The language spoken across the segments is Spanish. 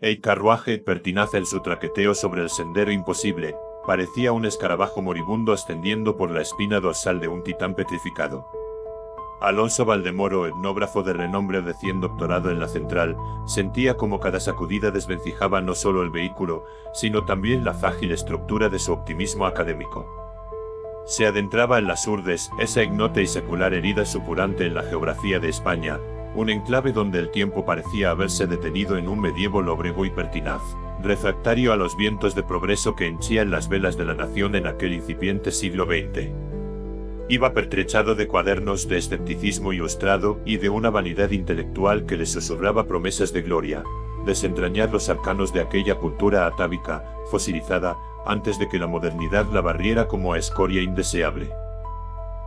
El carruaje, pertinaz en su traqueteo sobre el sendero imposible, parecía un escarabajo moribundo ascendiendo por la espina dorsal de un titán petrificado. Alonso Valdemoro, etnógrafo de renombre recién doctorado en la Central, sentía como cada sacudida desvencijaba no solo el vehículo, sino también la frágil estructura de su optimismo académico. Se adentraba en las urdes, esa ignota y secular herida supurante en la geografía de España, un enclave donde el tiempo parecía haberse detenido en un medievo lóbrego y pertinaz, refractario a los vientos de progreso que henchían las velas de la nación en aquel incipiente siglo XX. Iba pertrechado de cuadernos de escepticismo ilustrado y de una vanidad intelectual que le susurraba promesas de gloria, desentrañar los arcanos de aquella cultura atávica, fosilizada, antes de que la modernidad la barriera como a escoria indeseable.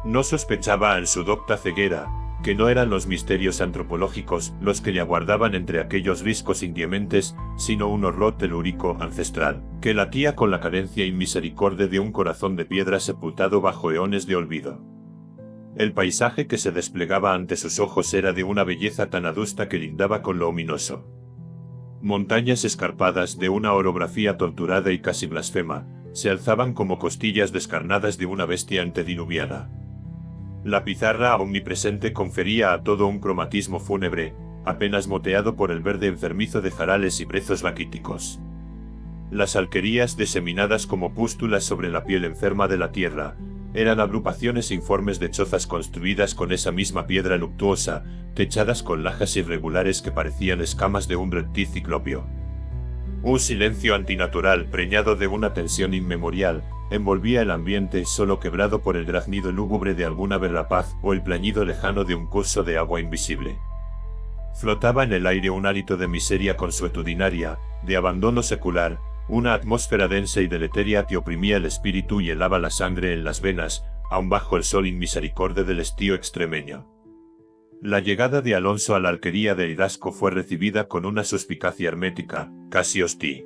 No sospechaba en su docta ceguera que no eran los misterios antropológicos los que le aguardaban entre aquellos riscos indiementes, sino un horror telúrico ancestral, que latía con la carencia y misericordia de un corazón de piedra sepultado bajo eones de olvido. El paisaje que se desplegaba ante sus ojos era de una belleza tan adusta que lindaba con lo ominoso. Montañas escarpadas de una orografía torturada y casi blasfema, se alzaban como costillas descarnadas de una bestia antediluviana. La pizarra omnipresente confería a todo un cromatismo fúnebre, apenas moteado por el verde enfermizo de jarales y brezos raquíticos. Las alquerías, diseminadas como pústulas sobre la piel enferma de la tierra, eran agrupaciones informes de chozas construidas con esa misma piedra luctuosa, techadas con lajas irregulares que parecían escamas de un reptil ciclópeo. Un silencio antinatural, preñado de una tensión inmemorial, envolvía el ambiente solo quebrado por el graznido lúgubre de alguna ave rapaz o el plañido lejano de un curso de agua invisible. Flotaba en el aire un hálito de miseria consuetudinaria, de abandono secular, una atmósfera densa y deleteria que oprimía el espíritu y helaba la sangre en las venas, aun bajo el sol inmisericorde del estío extremeño. La llegada de Alonso a la alquería de Hidasco fue recibida con una suspicacia hermética, casi hostil.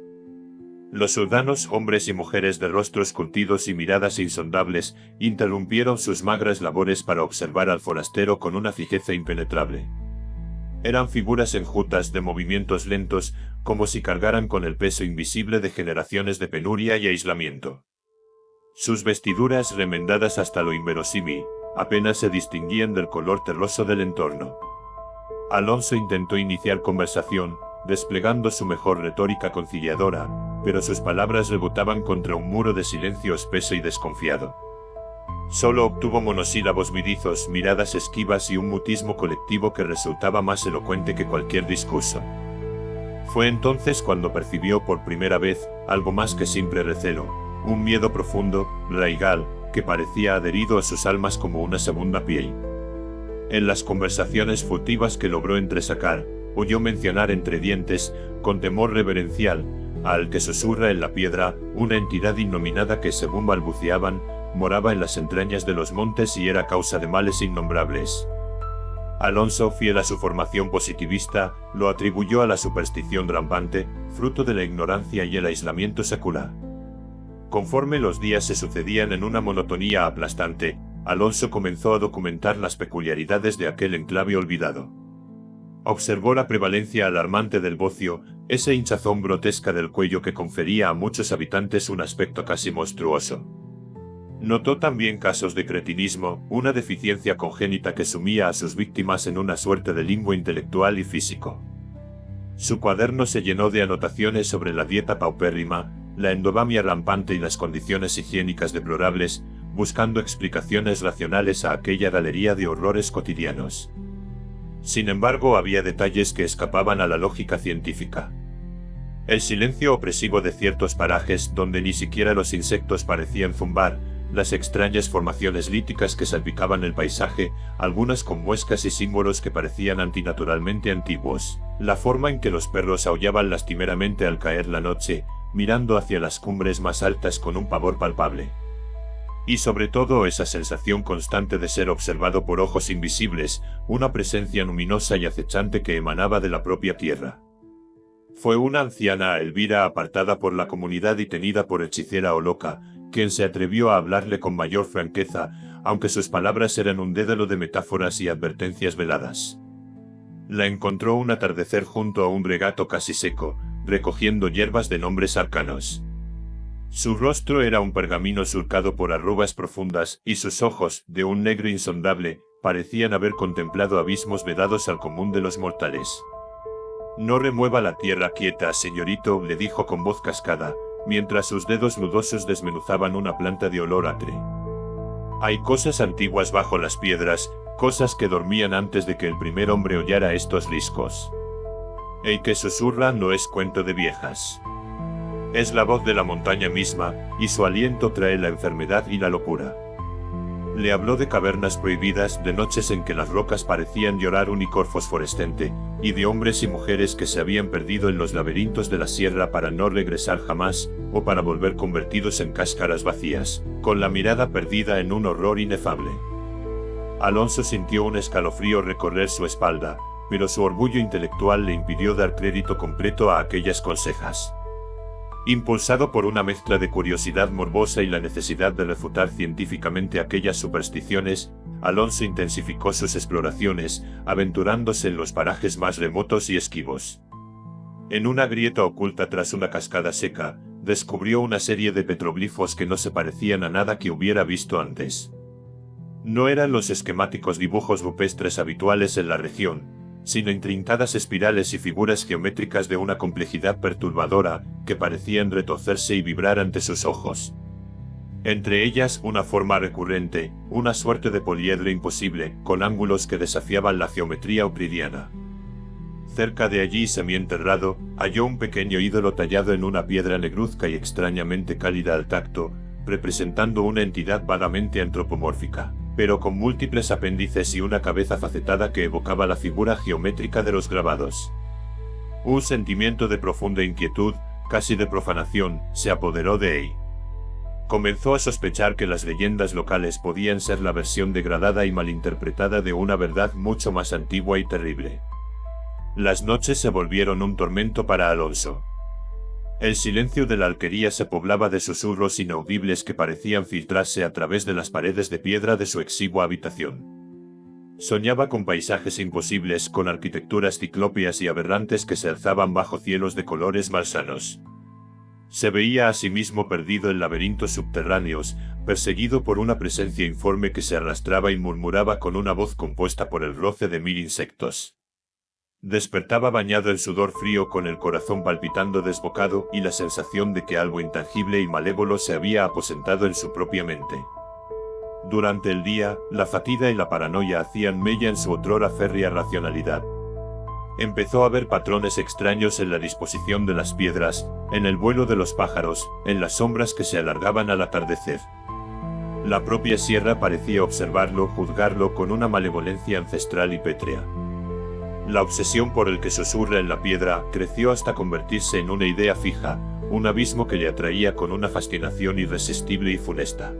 Los urdanos, hombres y mujeres de rostros curtidos y miradas insondables, interrumpieron sus magras labores para observar al forastero con una fijeza impenetrable. Eran figuras enjutas de movimientos lentos, como si cargaran con el peso invisible de generaciones de penuria y aislamiento. Sus vestiduras, remendadas hasta lo inverosímil, apenas se distinguían del color terroso del entorno. Alonso intentó iniciar conversación, desplegando su mejor retórica conciliadora, pero sus palabras rebotaban contra un muro de silencio espeso y desconfiado. Solo obtuvo monosílabos midizos, miradas esquivas y un mutismo colectivo que resultaba más elocuente que cualquier discurso. Fue entonces cuando percibió por primera vez, algo más que simple recelo, un miedo profundo, raigal, que parecía adherido a sus almas como una segunda piel. En las conversaciones furtivas que logró entresacar, oyó mencionar entre dientes, con temor reverencial, al que susurra en la piedra, una entidad innominada que, según balbuceaban, moraba en las entrañas de los montes y era causa de males innombrables. Alonso, fiel a su formación positivista, lo atribuyó a la superstición rampante, fruto de la ignorancia y el aislamiento secular. Conforme los días se sucedían en una monotonía aplastante, Alonso comenzó a documentar las peculiaridades de aquel enclave olvidado. Observó la prevalencia alarmante del bocio, esa hinchazón grotesca del cuello que confería a muchos habitantes un aspecto casi monstruoso. Notó también casos de cretinismo, una deficiencia congénita que sumía a sus víctimas en una suerte de limbo intelectual y físico. Su cuaderno se llenó de anotaciones sobre la dieta paupérrima, la endogamia rampante y las condiciones higiénicas deplorables, buscando explicaciones racionales a aquella galería de horrores cotidianos. Sin embargo, había detalles que escapaban a la lógica científica. El silencio opresivo de ciertos parajes donde ni siquiera los insectos parecían zumbar, las extrañas formaciones líticas que salpicaban el paisaje, algunas con muescas y símbolos que parecían antinaturalmente antiguos, la forma en que los perros aullaban lastimeramente al caer la noche, mirando hacia las cumbres más altas con un pavor palpable. Y sobre todo esa sensación constante de ser observado por ojos invisibles, una presencia luminosa y acechante que emanaba de la propia tierra. Fue una anciana Elvira apartada por la comunidad y tenida por hechicera o loca, quien se atrevió a hablarle con mayor franqueza, aunque sus palabras eran un dédalo de metáforas y advertencias veladas. La encontró un atardecer junto a un regato casi seco, recogiendo hierbas de nombres arcanos. Su rostro era un pergamino surcado por arrugas profundas, y sus ojos, de un negro insondable, parecían haber contemplado abismos vedados al común de los mortales. «No remueva la tierra quieta, señorito», le dijo con voz cascada, mientras sus dedos nudosos desmenuzaban una planta de olor atre. «Hay cosas antiguas bajo las piedras, cosas que dormían antes de que el primer hombre hollara estos riscos. El que susurra no es cuento de viejas. Es la voz de la montaña misma, y su aliento trae la enfermedad y la locura». Le habló de cavernas prohibidas, de noches en que las rocas parecían llorar un icor fosforescente, y de hombres y mujeres que se habían perdido en los laberintos de la sierra para no regresar jamás, o para volver convertidos en cáscaras vacías, con la mirada perdida en un horror inefable. Alonso sintió un escalofrío recorrer su espalda, pero su orgullo intelectual le impidió dar crédito completo a aquellas consejas. Impulsado por una mezcla de curiosidad morbosa y la necesidad de refutar científicamente aquellas supersticiones, Alonso intensificó sus exploraciones, aventurándose en los parajes más remotos y esquivos. En una grieta oculta tras una cascada seca, descubrió una serie de petroglifos que no se parecían a nada que hubiera visto antes. No eran los esquemáticos dibujos rupestres habituales en la región, sino intrincadas espirales y figuras geométricas de una complejidad perturbadora, que parecían retorcerse y vibrar ante sus ojos. Entre ellas una forma recurrente, una suerte de poliedro imposible, con ángulos que desafiaban la geometría euclidiana. Cerca de allí, semienterrado, halló un pequeño ídolo tallado en una piedra negruzca y extrañamente cálida al tacto, representando una entidad vagamente antropomórfica, pero con múltiples apéndices y una cabeza facetada que evocaba la figura geométrica de los grabados. Un sentimiento de profunda inquietud, casi de profanación, se apoderó de él. Comenzó a sospechar que las leyendas locales podían ser la versión degradada y malinterpretada de una verdad mucho más antigua y terrible. Las noches se volvieron un tormento para Alonso. El silencio de la alquería se poblaba de susurros inaudibles que parecían filtrarse a través de las paredes de piedra de su exigua habitación. Soñaba con paisajes imposibles, con arquitecturas ciclópeas y aberrantes que se alzaban bajo cielos de colores malsanos. Se veía a sí mismo perdido en laberintos subterráneos, perseguido por una presencia informe que se arrastraba y murmuraba con una voz compuesta por el roce de 1000 insectos. Despertaba bañado en sudor frío, con el corazón palpitando desbocado y la sensación de que algo intangible y malévolo se había aposentado en su propia mente. Durante el día, la fatiga y la paranoia hacían mella en su otrora férrea racionalidad. Empezó a ver patrones extraños en la disposición de las piedras, en el vuelo de los pájaros, en las sombras que se alargaban al atardecer. La propia sierra parecía observarlo, juzgarlo con una malevolencia ancestral y pétrea. La obsesión por el que susurra en la piedra creció hasta convertirse en una idea fija, un abismo que le atraía con una fascinación irresistible y funesta.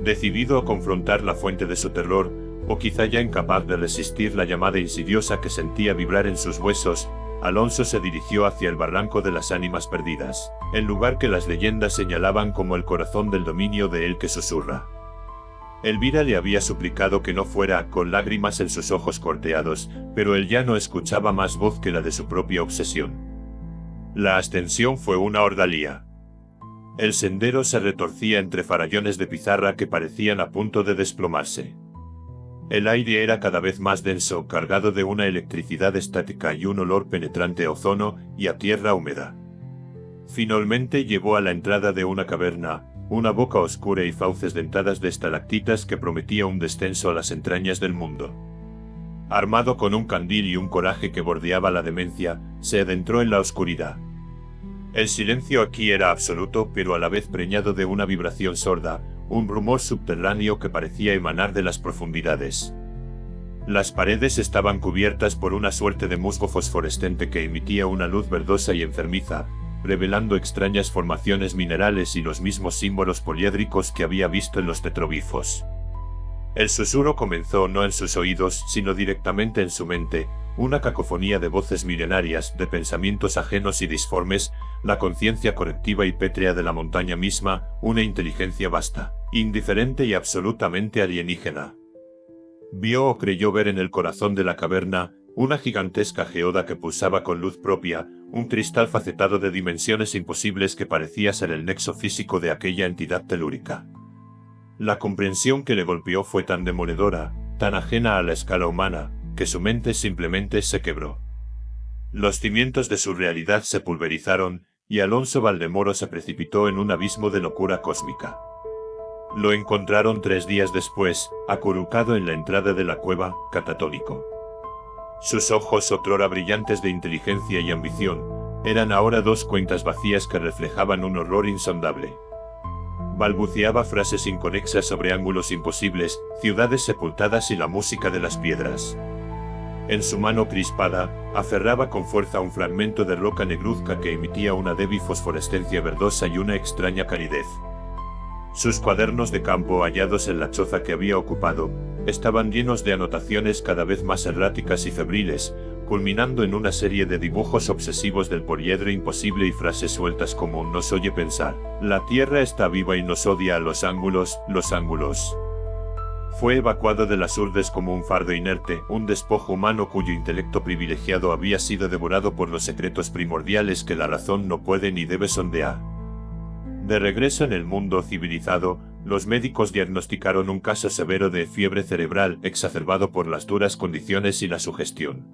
Decidido a confrontar la fuente de su terror, o quizá ya incapaz de resistir la llamada insidiosa que sentía vibrar en sus huesos, Alonso se dirigió hacia el barranco de las ánimas perdidas, el lugar que las leyendas señalaban como el corazón del dominio de el que susurra. Elvira le había suplicado que no fuera, con lágrimas en sus ojos corteados, pero él ya no escuchaba más voz que la de su propia obsesión. La ascensión fue una ordalía. El sendero se retorcía entre farallones de pizarra que parecían a punto de desplomarse. El aire era cada vez más denso, cargado de una electricidad estática y un olor penetrante a ozono y a tierra húmeda. Finalmente llegó a la entrada de una caverna, una boca oscura y fauces dentadas de estalactitas que prometía un descenso a las entrañas del mundo. Armado con un candil y un coraje que bordeaba la demencia, se adentró en la oscuridad. El silencio aquí era absoluto, pero a la vez preñado de una vibración sorda, un rumor subterráneo que parecía emanar de las profundidades. Las paredes estaban cubiertas por una suerte de musgo fosforescente que emitía una luz verdosa y enfermiza, revelando extrañas formaciones minerales y los mismos símbolos poliédricos que había visto en los petroglifos. El susurro comenzó no en sus oídos, sino directamente en su mente, una cacofonía de voces milenarias, de pensamientos ajenos y disformes, la conciencia correctiva y pétrea de la montaña misma, una inteligencia vasta, indiferente y absolutamente alienígena. Vio o creyó ver en el corazón de la caverna una gigantesca geoda que pulsaba con luz propia, un cristal facetado de dimensiones imposibles que parecía ser el nexo físico de aquella entidad telúrica. La comprensión que le golpeó fue tan demoledora, tan ajena a la escala humana, que su mente simplemente se quebró. Los cimientos de su realidad se pulverizaron, y Alonso Valdemoro se precipitó en un abismo de locura cósmica. Lo encontraron 3 días después, acurrucado en la entrada de la cueva, catatónico. Sus ojos, otrora brillantes de inteligencia y ambición, eran ahora 2 cuencas vacías que reflejaban un horror insondable. Balbuceaba frases inconexas sobre ángulos imposibles, ciudades sepultadas y la música de las piedras. En su mano crispada, aferraba con fuerza un fragmento de roca negruzca que emitía una débil fosforescencia verdosa y una extraña calidez. Sus cuadernos de campo hallados en la choza que había ocupado, estaban llenos de anotaciones cada vez más erráticas y febriles, culminando en una serie de dibujos obsesivos del poliedro imposible y frases sueltas como «nos oye pensar, la Tierra está viva y nos odia a los ángulos». Fue evacuado de las Urdes como un fardo inerte, un despojo humano cuyo intelecto privilegiado había sido devorado por los secretos primordiales que la razón no puede ni debe sondear. De regreso en el mundo civilizado, los médicos diagnosticaron un caso severo de fiebre cerebral exacerbado por las duras condiciones y la sugestión.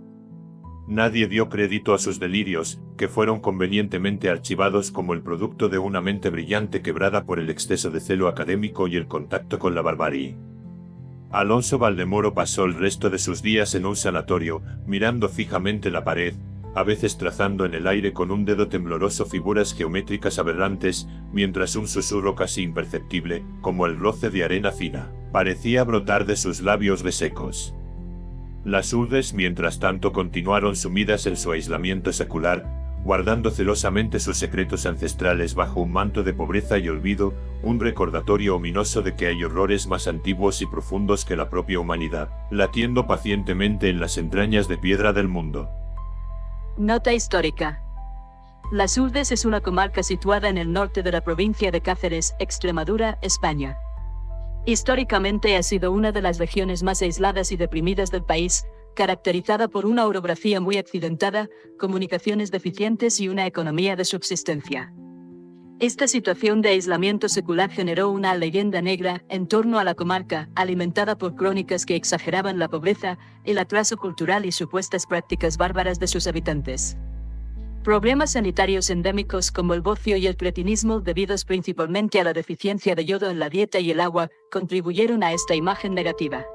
Nadie dio crédito a sus delirios, que fueron convenientemente archivados como el producto de una mente brillante quebrada por el exceso de celo académico y el contacto con la barbarie. Alonso Valdemoro pasó el resto de sus días en un sanatorio, mirando fijamente la pared, a veces trazando en el aire con un dedo tembloroso figuras geométricas aberrantes, mientras un susurro casi imperceptible, como el roce de arena fina, parecía brotar de sus labios resecos. Las Urdes, mientras tanto, continuaron sumidas en su aislamiento secular, guardando celosamente sus secretos ancestrales bajo un manto de pobreza y olvido, un recordatorio ominoso de que hay horrores más antiguos y profundos que la propia humanidad, latiendo pacientemente en las entrañas de piedra del mundo. Nota histórica. Las Urdes es una comarca situada en el norte de la provincia de Cáceres, Extremadura, España. Históricamente ha sido una de las regiones más aisladas y deprimidas del país, caracterizada por una orografía muy accidentada, comunicaciones deficientes y una economía de subsistencia. Esta situación de aislamiento secular generó una leyenda negra en torno a la comarca, alimentada por crónicas que exageraban la pobreza, el atraso cultural y supuestas prácticas bárbaras de sus habitantes. Problemas sanitarios endémicos como el bocio y el cretinismo, debidos principalmente a la deficiencia de yodo en la dieta y el agua, contribuyeron a esta imagen negativa.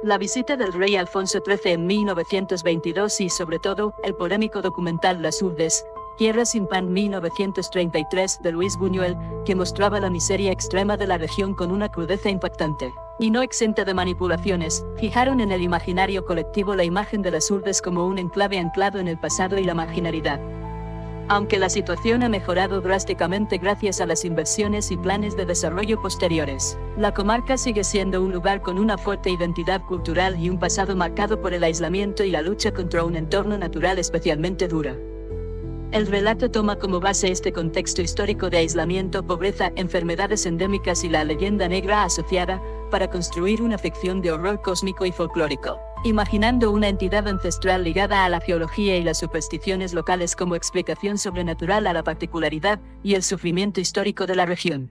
La visita del rey Alfonso XIII en 1922 y, sobre todo, el polémico documental Las Urdes, Tierra sin pan 1933 de Luis Buñuel, que mostraba la miseria extrema de la región con una crudeza impactante, y no exenta de manipulaciones, fijaron en el imaginario colectivo la imagen de Las Urdes como un enclave anclado en el pasado y la marginalidad. Aunque la situación ha mejorado drásticamente gracias a las inversiones y planes de desarrollo posteriores, la comarca sigue siendo un lugar con una fuerte identidad cultural y un pasado marcado por el aislamiento y la lucha contra un entorno natural especialmente duro. El relato toma como base este contexto histórico de aislamiento, pobreza, enfermedades endémicas y la leyenda negra asociada, para construir una ficción de horror cósmico y folclórico, imaginando una entidad ancestral ligada a la geología y las supersticiones locales como explicación sobrenatural a la particularidad y el sufrimiento histórico de la región.